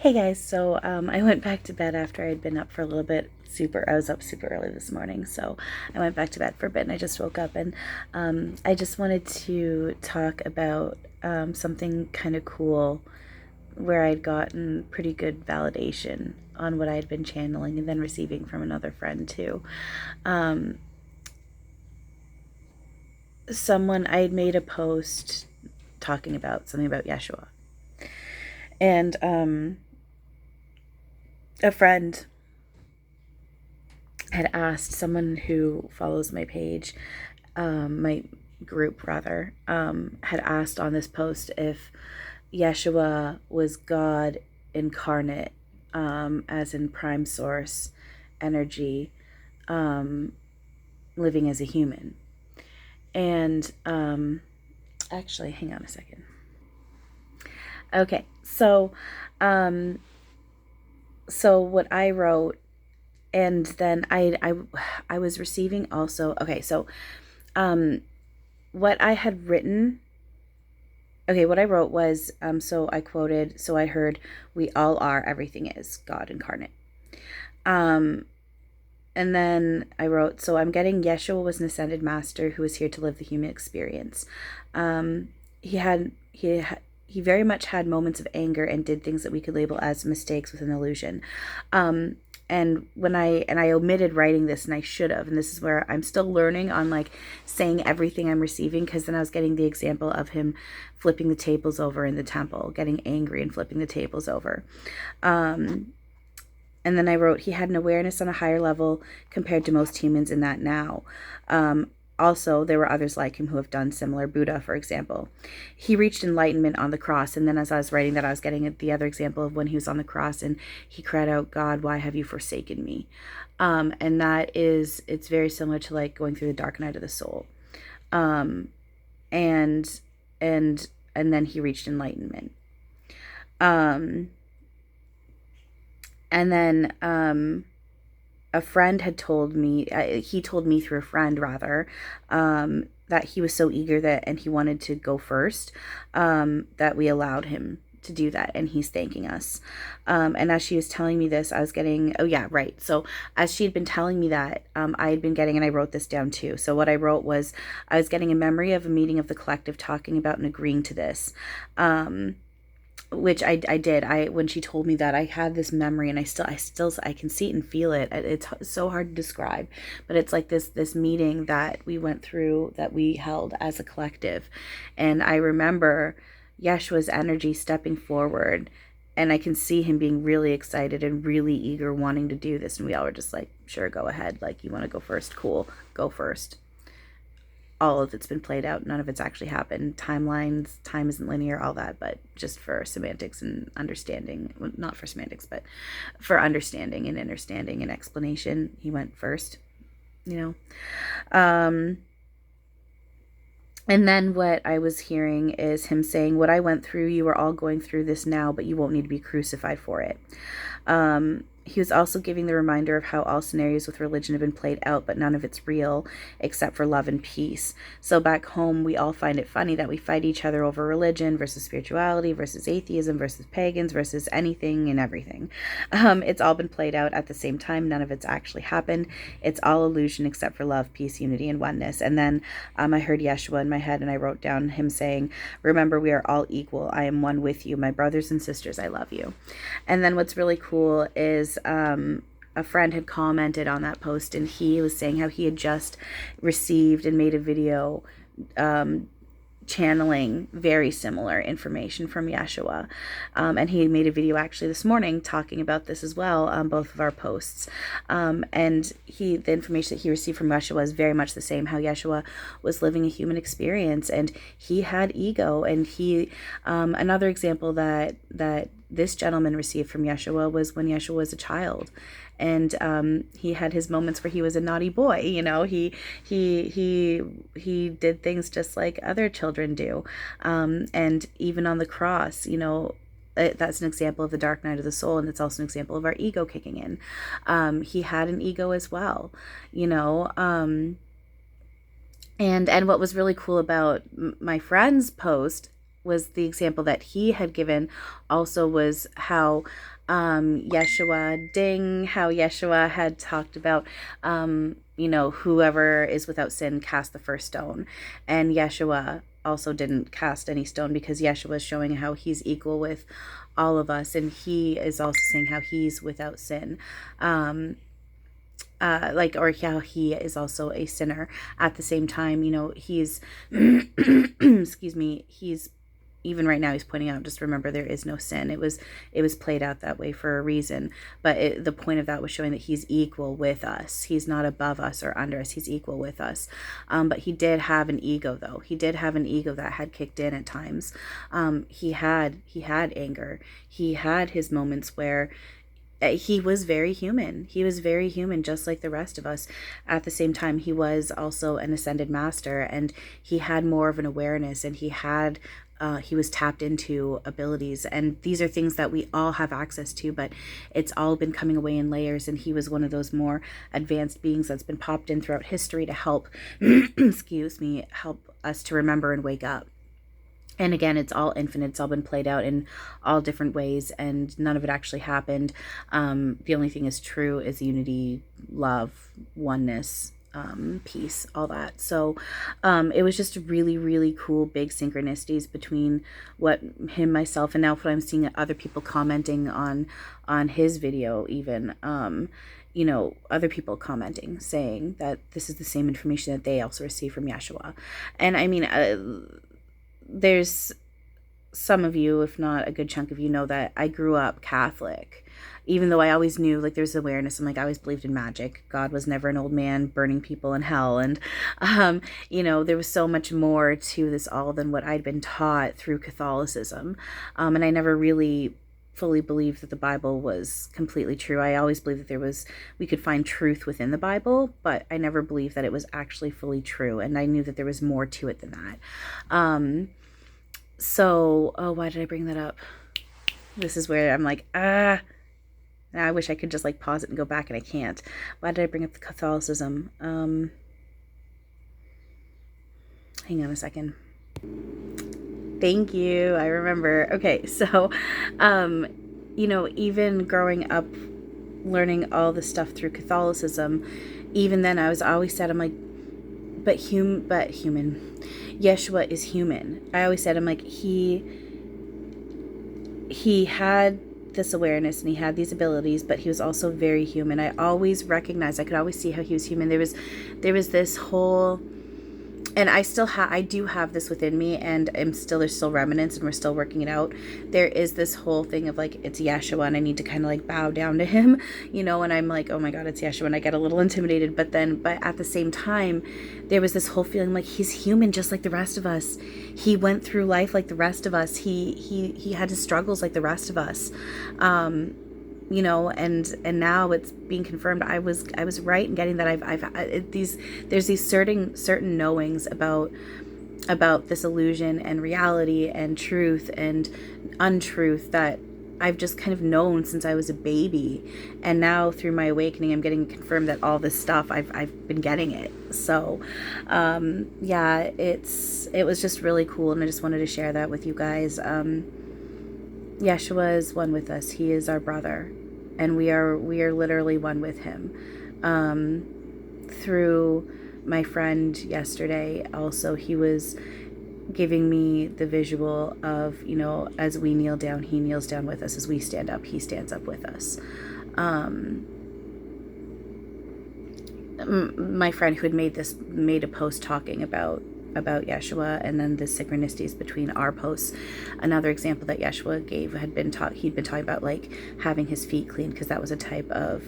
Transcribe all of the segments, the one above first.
Hey guys, so I went back to bed after I'd been up for a little bit. I was up super early this morning, so I went back to bed for a bit and I just woke up and I just wanted to talk about something kind of cool where I'd gotten pretty good validation on what I had been channeling and then receiving from another friend too. Um, I had made a post talking about something about Yeshua, and a friend had asked someone who follows my page, my group rather, had asked on this post if Yeshua was God incarnate, as in prime source energy, living as a human. And actually, hang on a second. Okay, so what I wrote, and then I was receiving also. Okay, so what I had written. Okay, what I wrote was, so I quoted, so I heard, "We all are, everything is God incarnate." Um, and then I wrote, so I'm getting Yeshua was an ascended master who was here to live the human experience. He had he very much had moments of anger and did things that we could label as mistakes with an illusion. Um, and I omitted writing this, and I should have. And this is where I'm still learning on like saying everything I'm receiving, because then I was getting the example of him flipping the tables over in the temple, getting angry and flipping the tables over. And then I wrote, he had an awareness on a higher level compared to most humans in that now. Also, there were others like him who have done similar. Buddha, for example. He reached enlightenment on the cross. And then as I was writing that, I was getting the other example of when he was on the cross and he cried out, "God, why have you forsaken me?" And it's very similar to like going through the dark night of the soul. Um, and, and, and then he reached enlightenment. Um, and then, a friend had told me, he told me through a friend rather, that he was so eager that, and he wanted to go first, that we allowed him to do that, and he's thanking us. And as she was telling me this, I was getting, oh yeah, right. So as she had been telling me that, I had been getting, and I wrote this down too. So what I wrote was, I was getting a memory of a meeting of the collective talking about and agreeing to this. Which I did. When she told me that, I had this memory, and I can see it and feel it. It's so hard to describe, but it's like this meeting that we went through, that we held as a collective, and I remember Yeshua's energy stepping forward, and I can see him being really excited and really eager, wanting to do this, and we all were just like, "Sure, go ahead. Like, you want to go first? Cool, go first." All of it's been played out. None of it's actually happened. Timelines, time isn't linear, all that, but just for semantics and understanding, well, not for semantics, but for understanding and understanding and explanation, he went first, you know. And then what I was hearing is him saying, "What I went through, you are all going through this now, but you won't need to be crucified for it." He was also giving the reminder of how all scenarios with religion have been played out, but none of it's real except for love and peace. So back home, we all find it funny that we fight each other over religion versus spirituality versus atheism versus pagans versus anything and everything. It's all been played out at the same time. None of it's actually happened. It's all illusion except for love, peace, unity, and oneness. And then I heard Yeshua in my head, and I wrote down him saying, "Remember, we are all equal. I am one with you. My brothers and sisters, I love you." And then what's really cool is a friend had commented on that post, and he was saying how he had just received and made a video channeling very similar information from Yeshua. And he made a video actually this morning talking about this as well on both of our posts. And the information that he received from Yeshua is very much the same, how Yeshua was living a human experience, and he had ego. And another example that this gentleman received from Yeshua was when Yeshua was a child. And he had his moments where he was a naughty boy. He did things just like other children do. And even on the cross, that's an example of the dark night of the soul, and it's also an example of our ego kicking in. He had an ego as well, and what was really cool about my friend's post was the example that he had given also was how Yeshua, ding, how Yeshua had talked about, whoever is without sin cast the first stone. And Yeshua also didn't cast any stone because Yeshua is showing how he's equal with all of us. And he is also saying how he's without sin. Or how he is also a sinner at the same time. He's, excuse me, he's, even right now he's pointing out, just remember there is no sin. It was played out that way for a reason, but the point of that was showing that he's equal with us. He's not above us or under us. He's equal with us. But he did have an ego, though. He did have an ego that had kicked in at times. He had anger. He had his moments where he was very human. He was very human, just like the rest of us. At the same time, he was also an ascended master, and he had more of an awareness, and he was tapped into abilities. And these are things that we all have access to, but it's all been coming away in layers. And he was one of those more advanced beings that's been popped in throughout history to help, excuse me, help us to remember and wake up. And again, it's all infinite. It's all been played out in all different ways, and none of it actually happened. The only thing is true is unity, love, oneness, peace, all that. So it was just really, really cool, big synchronicities between what him, myself, and now what I'm seeing other people commenting on his video, even. Other people commenting, saying that this is the same information that they also receive from Yeshua. And I mean, there's some of you, if not a good chunk of you, know that I grew up Catholic, even though I always knew, like, there's awareness. I'm like, I always believed in magic. God was never an old man burning people in hell. And, there was so much more to this all than what I'd been taught through Catholicism. And I never really fully believed that the Bible was completely true. I always believed that we could find truth within the Bible, but I never believed that it was actually fully true. And I knew that there was more to it than that. Why did I bring that up? This is where I'm like, I wish I could just like pause it and go back, and I can't. Why did I bring up the Catholicism? Hang on a second. Thank you. I remember. Okay, so, even growing up, learning all the stuff through Catholicism, even then I was always said, I'm like, but human. Yeshua is human. I always said, I'm like, he had this awareness and he had these abilities, but he was also very human. I always recognized, I could always see how he was human. There was this whole, and I do have this within me, and there's still remnants, and we're still working it out. There is this whole thing of like, it's Yeshua, and I need to kind of like bow down to him, and I'm like, oh my God, it's Yeshua, and I get a little intimidated, but at the same time, there was this whole feeling like he's human just like the rest of us. He went through life like the rest of us. He had his struggles like the rest of us. And now it's being confirmed. I was right in getting that. There's these certain knowings about this illusion and reality and truth and untruth that I've just kind of known since I was a baby, and now through my awakening, I'm getting confirmed that all this stuff I've been getting it. So, it was just really cool, and I just wanted to share that with you guys. Yeshua is one with us. He is our brother, and we are literally one with him. Through my friend yesterday, also, he was giving me the visual of, as we kneel down, he kneels down with us. As we stand up, he stands up with us. My friend who had made a post talking about Yeshua, and then the synchronicities between our posts. Another example that Yeshua gave he'd been talking about like having his feet clean, because that was a type of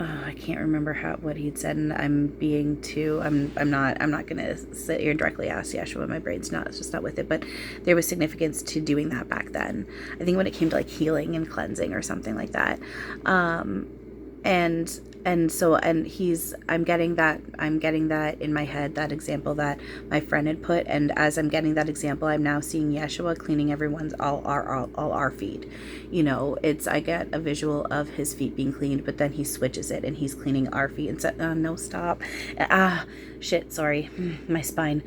I can't remember what he'd said, and I'm not gonna sit here and directly ask Yeshua. My brain's just not with it, but there was significance to doing that back then. I think when it came to like healing and cleansing or something like that. I'm getting that in my head, that example that my friend had put, and as I'm getting that example, I'm now seeing Yeshua cleaning all our feet. I get a visual of his feet being cleaned, but then he switches it and he's cleaning our feet and said, oh, no, stop. Shit, sorry. My spine.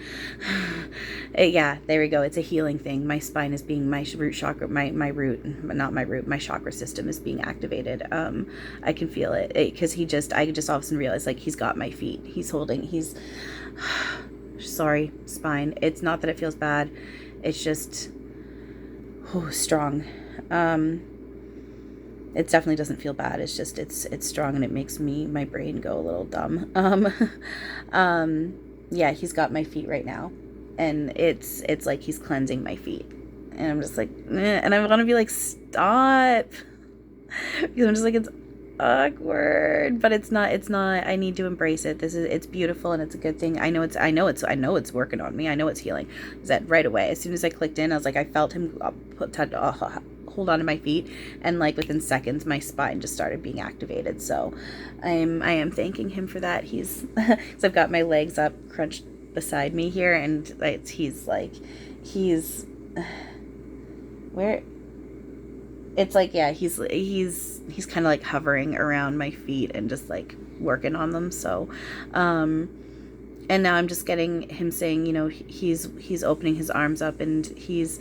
Yeah, there we go. It's a healing thing. My spine is being, my root chakra, my root, not my root, my chakra system is being activated. I can feel it because I just all of a sudden realized, like, he's got my feet. Sorry, spine. It's not that it feels bad. It's just, strong. It definitely doesn't feel bad. It's just, it's strong, and it makes my brain go a little dumb. Yeah, he's got my feet right now, and it's like he's cleansing my feet, and I'm just like, and I want to be like, stop, because I'm just like, it's awkward, but it's not. I need to embrace it. It's beautiful, and it's a good thing. I know it's working on me. I know it's healing. That right away, as soon as I clicked in, I was like, I felt him hold on to my feet, and like within seconds my spine just started being activated. So I am thanking him for that. He's because I've got my legs up crunched beside me here, and he's where it's like, yeah, he's kind of like hovering around my feet and just like working on them. So and now I'm just getting him saying, you know, he's opening his arms up, and he's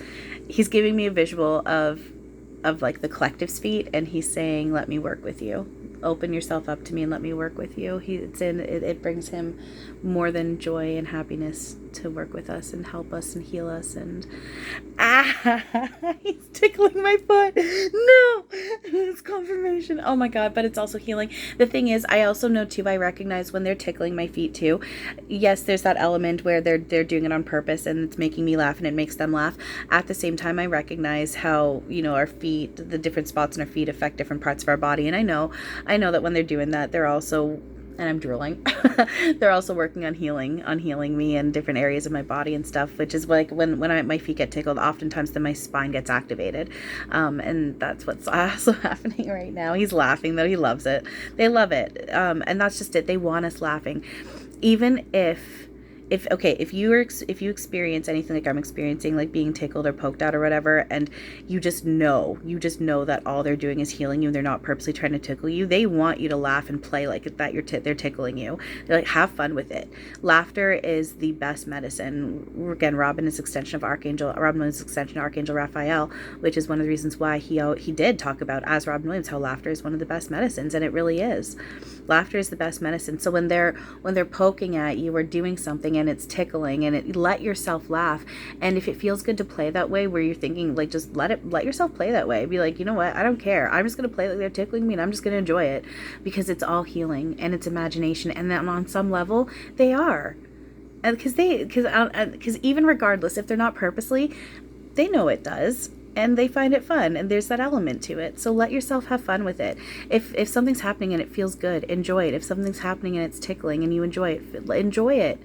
giving me a visual of like the collective's feet, and he's saying, let me work with you. Open yourself up to me and let me work with you. It brings him more than joy and happiness to work with us and help us and heal us. And he's tickling my foot. No, it's confirmation. Oh my God, but it's also healing. The thing is, I also know too, I recognize when they're tickling my feet too. Yes, there's that element where they're doing it on purpose, and it's making me laugh and it makes them laugh. At the same time, I recognize how, you know, our feet, the different spots in our feet affect different parts of our body. And I know that when they're doing that, they're also, and I'm drooling, they're also working on healing me in different areas of my body and stuff, which is like when my feet get tickled, oftentimes then my spine gets activated. And that's what's also happening right now. He's laughing though. He loves it. They love it. And that's just it. They want us laughing. Even if you experience anything like I'm experiencing, like being tickled or poked at or whatever, and you just know that all they're doing is healing you, and they're not purposely trying to tickle you, they want you to laugh and play like that they're tickling you. They're like, have fun with it. Laughter is the best medicine. Again, Robin is extension of Archangel Raphael, which is one of the reasons why he did talk about, as Robin Williams, how laughter is one of the best medicines, and it really is. Laughter is the best medicine. So when they're poking at you or doing something and it's tickling, and let yourself laugh. And if it feels good to play that way, where you're thinking, like, just let yourself play that way. Be like, you know what? I don't care. I'm just going to play like they're tickling me, and I'm just going to enjoy it, because it's all healing and it's imagination. And then on some level they are, because even regardless, if they're not purposely, they know it does. And they find it fun, and there's that element to it. So let yourself have fun with it. If something's happening and it feels good, enjoy it. If something's happening and it's tickling and you enjoy it.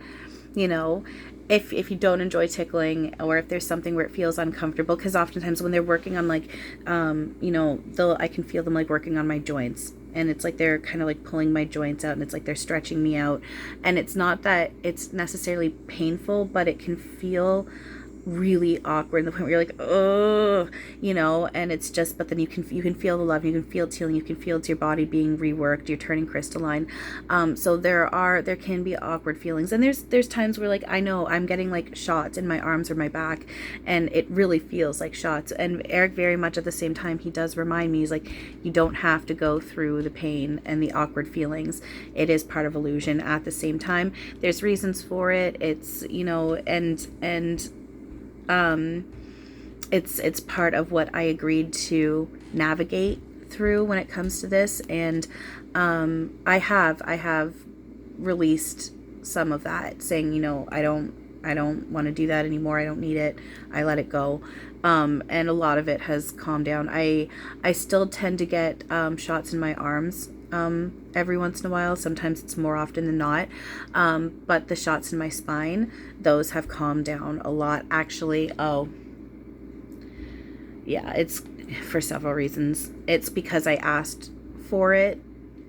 You know, if you don't enjoy tickling, or if there's something where it feels uncomfortable, because oftentimes when they're working on, like, you know, I can feel them like working on my joints, and it's like they're kind of like pulling my joints out, and it's like they're stretching me out, and it's not that it's necessarily painful, but it can feel really awkward, the point where you're like, oh, you know, and it's just, but then you can feel the love, you can feel it's healing, you can feel it's your body being reworked, you're turning crystalline. So there can be awkward feelings, and there's times where, like, I know I'm getting like shots in my arms or my back, and it really feels like shots. And Eric, very much at the same time, he does remind me, he's like, you don't have to go through the pain and the awkward feelings. It is part of illusion. At the same time, there's reasons for it. It's, you know, and it's part of what I agreed to navigate through when it comes to this. And I have released some of that, saying, you know, I don't want to do that anymore. I don't need it. I let it go. And a lot of it has calmed down. I still tend to get shots in my arms every once in a while. Sometimes it's more often than not. But the shots in my spine, those have calmed down a lot, actually. Oh, yeah, it's for several reasons. It's because I asked for it,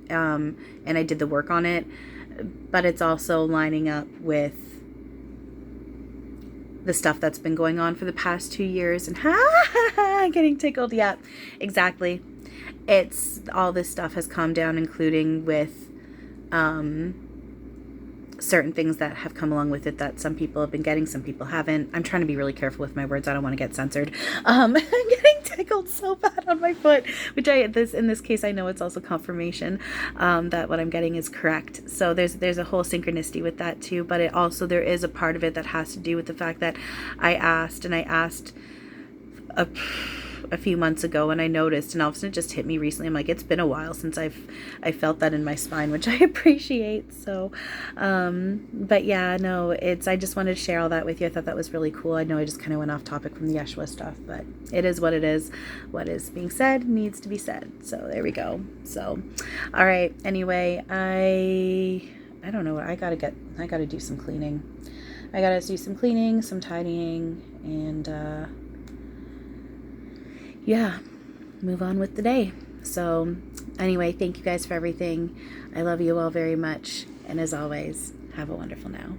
and I did the work on it, but it's also lining up with the stuff that's been going on for the past 2 years, and getting tickled. Yeah, exactly. It's all this stuff has calmed down, including with certain things that have come along with it that some people have been getting, some people haven't. I'm trying to be really careful with my words. I don't want to get censored. I'm getting tickled so bad on my foot, which in this case, I know it's also confirmation that what I'm getting is correct. So there's a whole synchronicity with that too, but it also, there is a part of it that has to do with the fact that I asked a few months ago, and I noticed, and all of a sudden it just hit me recently. I'm like, it's been a while since I felt that in my spine, which I appreciate. So but yeah, no, I just wanted to share all that with you. I thought that was really cool. I know I just kind of went off topic from the Yeshua stuff, but it is what it is. What is being said needs to be said. So there we go. So all right, anyway, I don't know, I gotta do some cleaning. I gotta do some cleaning, some tidying, and yeah, move on with the day. So anyway, thank you guys for everything. I love you all very much. And as always, have a wonderful now.